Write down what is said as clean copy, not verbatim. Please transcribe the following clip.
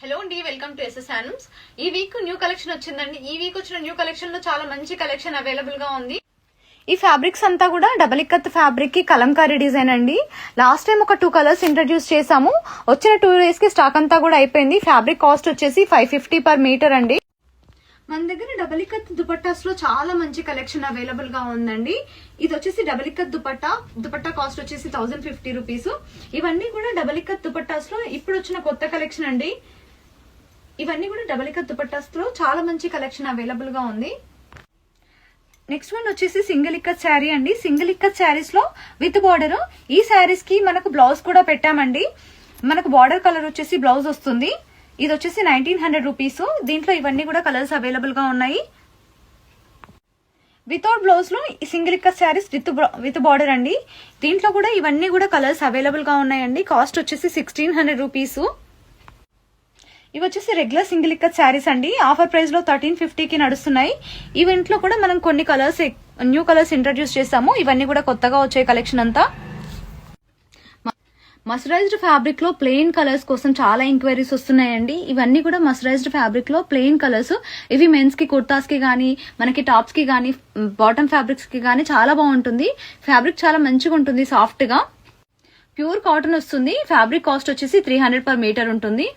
Hello అండి, welcome to SS handlooms. ఈ week new collection వచ్చిందండి. ఈ వీక్ వచ్చిన న్యూ కలెక్షన్ లో చాలా మంచి కలెక్షన్ అవైలబుల్ గా ఉంది. ఈ ఫ్యాబ్రిక్స్ అంతా కూడా డబల్ ఇక్కత్ ఫ్యాబ్రిక్ కి కలంకారీ డిజైన్ అండి. లాస్ట్ టైం ఒక 2 కలర్స్ ఇంట్రడ్యూస్ చేసాము. వచ్చిన 2 డేస్ కి స్టాక్ అంతా కూడా అయిపోయింది. ఫ్యాబ్రిక్ కాస్ట్ వచ్చేసి 550 per మీటర్ అండి. మన దగ్గర డబల్ ఇక్కత్ దుపట్టాస్ లో చాలా మంచి కలెక్షన్ అవైలబుల్ గా ఉందండి. ఇది వచ్చేసి డబల్ ఇక్కత్ దుపట్టా కాస్ట్ వచ్చేసి 1050 రూపీస్. ఇవన్నీ కూడా డబల్ ఇక్కత్ దుపట్టాస్ లో ఇప్పుడు వచ్చిన కొత్త కలెక్షన్ అండి. ఇవన్నీ కూడా డబల్ ఇక్కత్ దుపట్టాస్ లో చాలా మంచి కలెక్షన్ అవైలబుల్ గా ఉంది. నెక్స్ట్ వన్ వచ్చేసి సింగిల్ ఇక్కత్ శారీ అండి. సింగిల్ ఇక్కత్ శారీస్ లో విత్ బార్డర్. ఈ శారీస్ కి మనకు బ్లౌజ్ కూడా పెట్టామండి. మనకు బార్డర్ కలర్ వచ్చేసి బ్లౌజ్ వస్తుంది. ఇది వచ్చేసి 1900 రూపీస్. దీంట్లో ఇవన్నీ కూడా కలర్స్ అవైలబుల్ గా ఉన్నాయి. వితౌట్ బ్లౌజ్ లో single ikat saris with border అండి. దీంట్లో కూడా ఇవన్నీ కూడా కలర్స్ అవైలబుల్ గా ఉన్నాయండి. కాస్ట్ వచ్చేసి 1600 రూపీస్. ఇవి వచ్చేసి రెగ్యులర్ సింగిల్ ఇక్కత్ శారీస్ అండి. ఆఫర్ ప్రైస్ లో 1350 కి నడుస్తున్నాయి. ఈవెంట్ లో కూడా మనం కొన్ని కలర్స్ న్యూ కలర్స్ ఇంట్రడ్యూస్ చేస్తాము. ఇవన్నీ కూడా కొత్తగా వచ్చే కలెక్షన్ అంతా. మస్టరైజ్డ్ ఫ్యాబ్రిక్ లో ప్లెయిన్ కలర్స్ కోసం చాలా ఎంక్వైరీస్ వస్తున్నాయండి. ఇవన్నీ కూడా మస్టరైజ్డ్ ఫ్యాబ్రిక్ లో ప్లెయిన్ కలర్స్. ఇవి మెన్స్ కి కుర్తాస్ కి గానీ, మనకి టాప్స్ కి గానీ, బాటమ్ ఫ్యాబ్రిక్స్ కి గానీ చాలా బాగుంటుంది. ఫ్యాబ్రిక్ చాలా మంచిగా ఉంటుంది, సాఫ్ట్ గా. ప్యూర్ కాటన్ వస్తుంది. ఫ్యాబ్రిక్ కాస్ట్ వచ్చేసి 300 per మీటర్ ఉంటుంది.